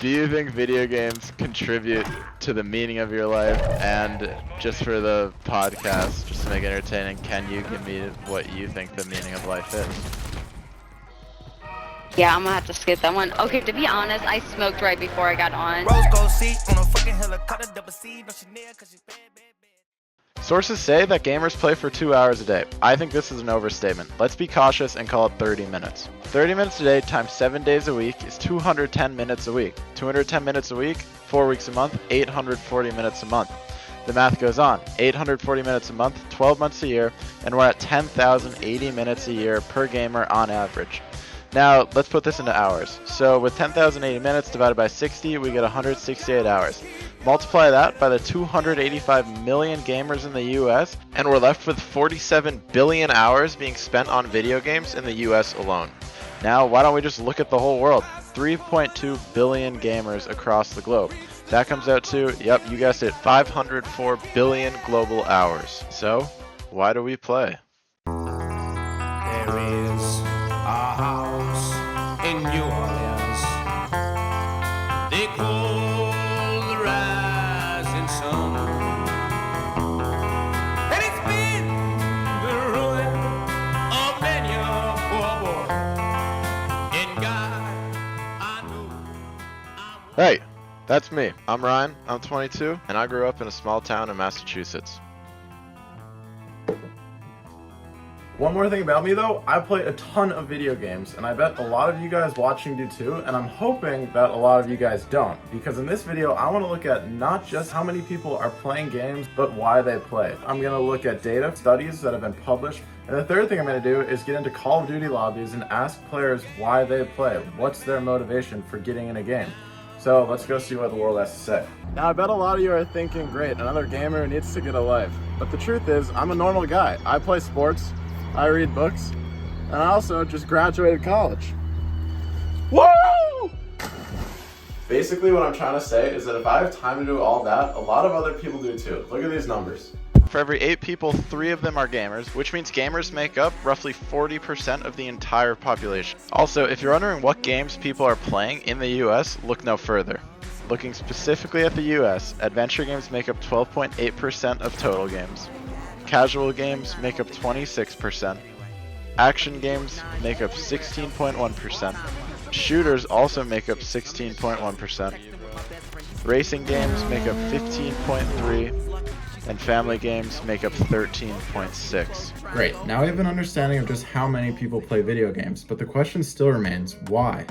Do you think video games contribute to the meaning of your life? And just for the podcast, just to make it entertaining, can you give me what you think the meaning of life is? Yeah, I'm gonna have to skip that one. Okay, to be honest, I smoked right before I got on. Sources say that gamers play for 2 hours a day. I think this is an overstatement. Let's be cautious and call it 30 minutes. 30 minutes a day times 7 days a week is 210 minutes a week. 210 minutes a week, 4 weeks a month, 840 minutes a month. The math goes on. 840 minutes a month, 12 months a year, and we're at 10,080 minutes a year per gamer on average. Now, let's put this into hours. So with 10,080 minutes divided by 60, we get 168 hours. Multiply that by the 285 million gamers in the US, and we're left with 47 billion hours being spent on video games in the US alone. Now, why don't we just look at the whole world? 3.2 billion gamers across the globe. That comes out to, yep, you guessed it, 504 billion global hours. So, why do we play? There is a house in New Orleans. They call the rising sun. And it's been the ruin of many a poor boy. In God, I know Hey, that's me. I'm Ryan, I'm 22, and I grew up in a small town in Massachusetts. One more thing about me though, I play a ton of video games, and I bet a lot of you guys watching do too, and I'm hoping that a lot of you guys don't, because in this video I want to look at not just how many people are playing games, but why they play. I'm going to look at data, studies that have been published, and the third thing I'm going to do is get into Call of Duty lobbies and ask players why they play, what's their motivation for getting in a game. So let's go see what the world has to say. Now I bet a lot of you are thinking, great, another gamer who needs to get a life. But the truth is, I'm a normal guy. I play sports, I read books, and I also just graduated college. Woo! Basically what I'm trying to say is that if I have time to do all that, a lot of other people do too. Look at these numbers. For every 8 people, 3 of them are gamers, which means gamers make up roughly 40% of the entire population. Also, if you're wondering what games people are playing in the US, look no further. Looking specifically at the US, adventure games make up 12.8% of total games. Casual games make up 26%. Action games make up 16.1%. Shooters also make up 16.1%. Racing games make up 15.3%. And family games make up 13.6%. Great, now we have an understanding of just how many people play video games, but the question still remains, why?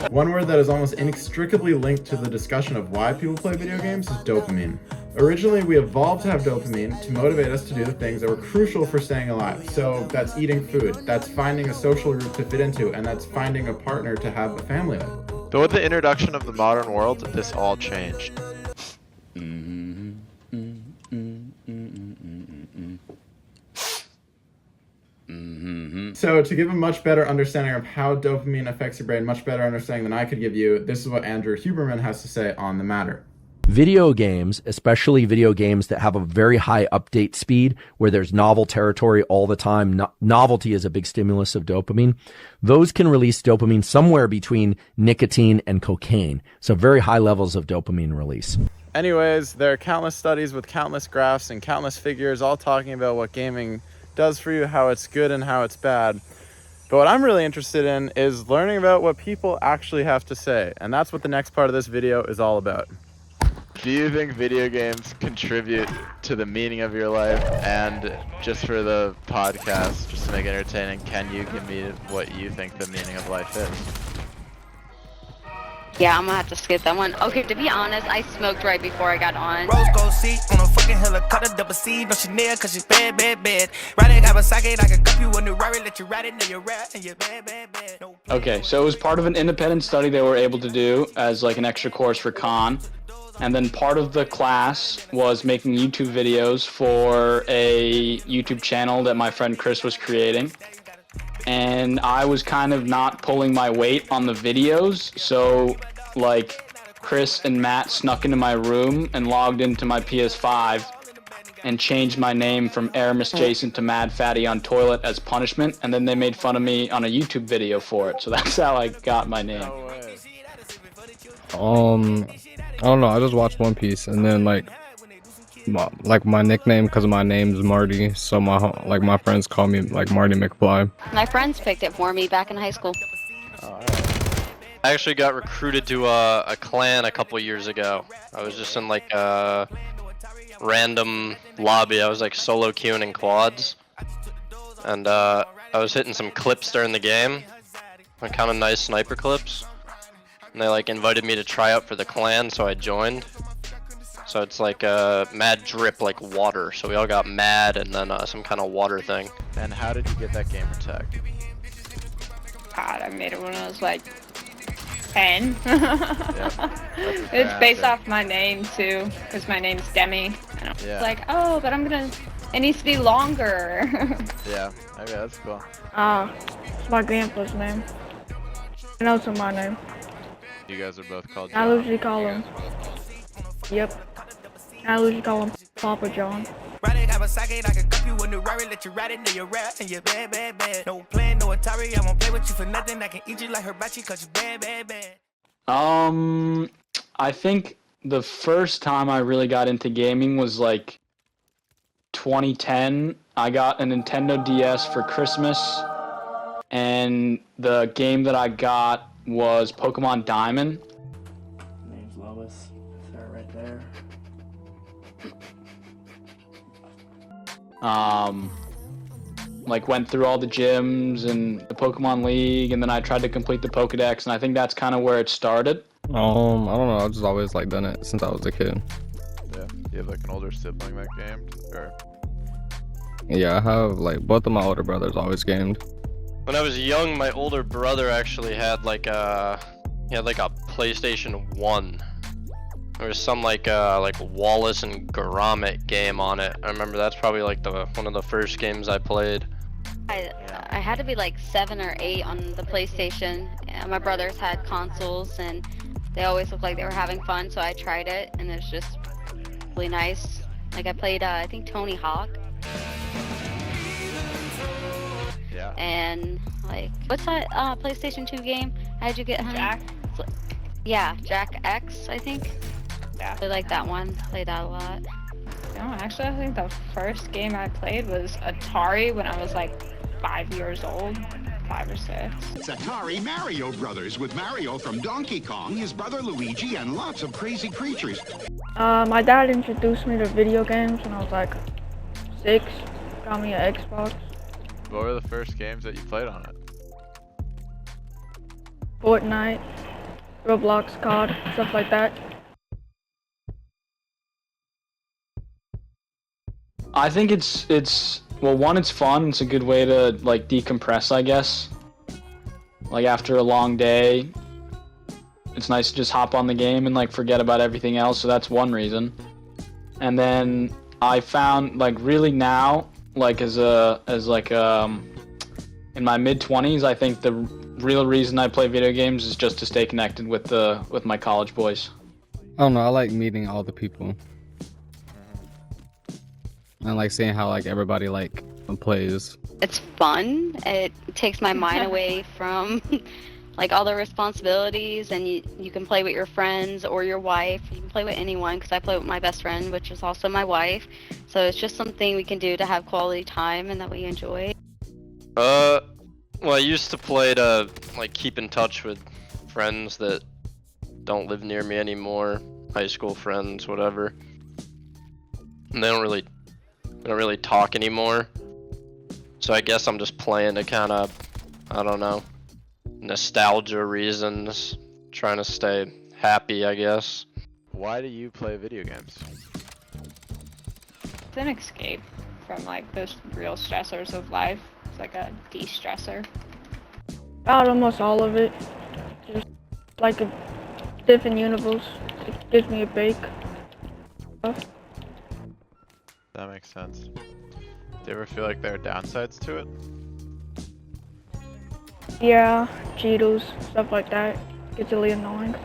One word that is almost inextricably linked to the discussion of why people play video games is dopamine. Originally, we evolved to have dopamine to motivate us to do the things that were crucial for staying alive. So that's eating food, that's finding a social group to fit into, and that's finding a partner to have a family with. But with the introduction of the modern world, this all changed. So to give a much better understanding of how dopamine affects your brain, much better understanding than I could give you, this is what Andrew Huberman has to say on the matter. Video games, especially video games that have a very high update speed, where there's novel territory all the time, novelty is a big stimulus of dopamine. Those can release dopamine somewhere between nicotine and cocaine. So very high levels of dopamine release. Anyways, there are countless studies with countless graphs and countless figures all talking about what gaming does for you, how it's good and how it's bad. But what I'm really interested in is learning about what people actually have to say. And that's what the next part of this video is all about. Do you think video games contribute to the meaning of your life? And just for the podcast, just to make it entertaining, can you give me what you think the meaning of life is? Yeah, I'm gonna have to skip that one. Okay, to be honest, I smoked right before I got on. Rose gold seat on a fucking helicopter, double C, no Chanel, cause she's bad, bad, bad. Riding Kawasaki, I can cup you in the Rari, let you ride it, now you're rat, and you're bad, bad, bad. No. Okay, so it was part of an independent study they were able to do as like an extra course for Khan. And then part of the class was making YouTube videos for a YouTube channel that my friend Chris was creating. And I was kind of not pulling my weight on the videos, so like Chris and Matt snuck into my room and logged into my PS5 and changed my name from Aramis Jason to Mad Fatty on Toilet as punishment, and then they made fun of me on a YouTube video for it. So that's how I got my name. No way. I don't know. I just watched One Piece, and then like my nickname, because my name's Marty, so my friends call me like Marty McFly. My friends picked it for me back in high school. I actually got recruited to a clan a couple years ago. I was just in like a random lobby. I was like solo queuing in quads, and I was hitting some clips during the game, like kind of nice sniper clips. And they like invited me to try out for the clan, so I joined. So it's like mad drip, like water. So we all got mad, and then some kind of water thing. And how did you get that gamer tag? God, I made it when I was like 10. It's It's based off my name too, because my name's Demi. And I was like, oh, but it needs to be longer. Yeah, okay, that's cool. It's my grandpa's name. And also my name. You guys are both called I John. usually call him. Yep. I usually call him Papa John. Ride it, have a socket, I can cup you a new Rari, let you ride it, know you're rap, and you're bad, bad, bad. No plan, no Atari, I won't play with you for nothing, I can eat you like hibachi, cause you bad, bad, bad. I think the first time I really got into gaming was like 2010. I got a Nintendo DS for Christmas, and the game that I got was Pokemon Diamond. Name's Lois. Sarah right there. Like went through all the gyms and the Pokemon League, and then I tried to complete the Pokedex, and I think that's kind of where it started. I don't know. I've just always like done it since I was a kid. Yeah. Do you have like an older sibling that gamed? Or Yeah, I have like both of my older brothers always gamed. When I was young, my older brother actually had like a PlayStation 1. There was some like Wallace and Gromit game on it. I remember that's probably like one of the first games I played. I had to be like 7 or 8 on the PlayStation. My brothers had consoles, and they always looked like they were having fun, so I tried it, and it was just really nice. Like I played, I think Tony Hawk. yeah. And like, what's that PlayStation 2 game? How'd you get him? Jack? Yeah, Jack X, I think. Yeah. I like that one. Played that a lot. No, actually, I think the first game I played was Atari when I was like 5 years old, 5 or 6. It's Atari Mario Brothers with Mario from Donkey Kong, his brother Luigi, and lots of crazy creatures. My dad introduced me to video games when I was like 6. Got me an Xbox. What were the first games that you played on it? Fortnite, Roblox, COD, stuff like that. I think it's well, one, it's fun. It's a good way to like decompress, I guess. Like after a long day, it's nice to just hop on the game and like forget about everything else. So that's one reason. And then I found like really now, like in my mid-20s, I think the real reason I play video games is just to stay connected with my college boys. I don't know. I like meeting all the people. And like seeing how like everybody like plays. It's fun. It takes my mind away from like all the responsibilities, and you can play with your friends or your wife. You can play with anyone, because I play with my best friend, which is also my wife. So it's just something we can do to have quality time and that we enjoy. Well, I used to play to like keep in touch with friends that don't live near me anymore, high school friends, whatever. And they don't really talk anymore. So I guess I'm just playing to kind of, I don't know, nostalgia reasons, trying to stay happy, I guess. Why do you play video games? It's an escape from like those real stressors of life. It's like a de-stressor. About almost all of it. Just like different universe. It gives me a break. That makes sense. Do you ever feel like there are downsides to it? Yeah, Cheetos, stuff like that. Gets really annoying.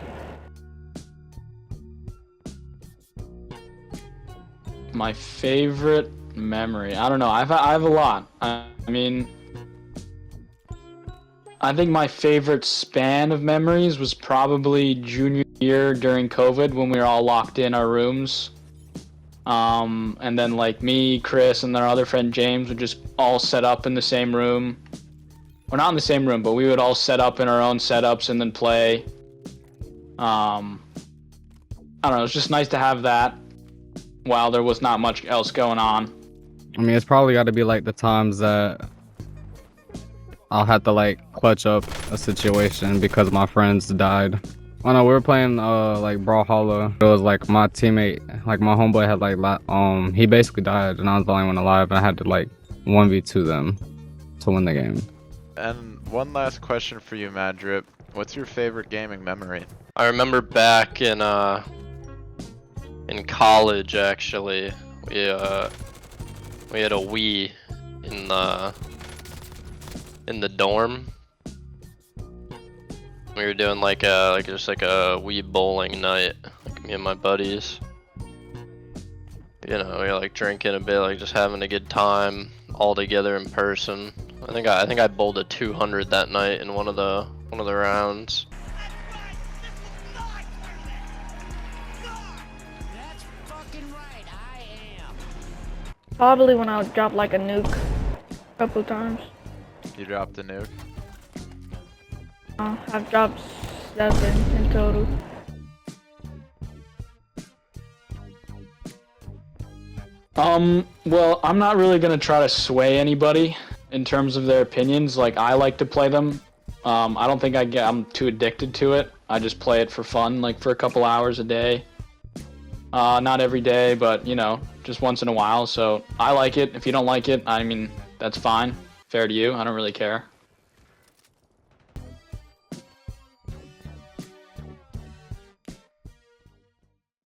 My favorite memory. I don't know. I have a lot. I mean, I think my favorite span of memories was probably junior year during COVID when we were all locked in our rooms. And then like me, Chris, and our other friend James would just all set up in the same room. Or not in the same room, but we would all set up in our own setups and then play. I don't know. It's just nice to have that while there was not much else going on. I mean, it's probably got to be like the times that I'll have to like clutch up a situation because my friends died. Oh no, we were playing like Brawlhalla. It was like my teammate, like my homeboy had like he basically died and I was the only one alive and I had to like 1v2 them to win the game. And one last question for you, Madrip. What's your favorite gaming memory? I remember back in college actually, we had a Wii in the dorm. We were doing like just like a Wii bowling night, like me and my buddies. You know, we were like drinking a bit, like just having a good time all together in person. I think I bowled a 200 that night in one of the rounds. Probably when I would drop like a nuke a couple times. You dropped a nuke? I've dropped 7 in total. Well, I'm not really gonna try to sway anybody in terms of their opinions. Like, I like to play them. I don't think I'm too addicted to it. I just play it for fun, like for a couple hours a day. Not every day, but you know, just once in a while. So I like it. If you don't like it, I mean, that's fine. Fair to you. I don't really care.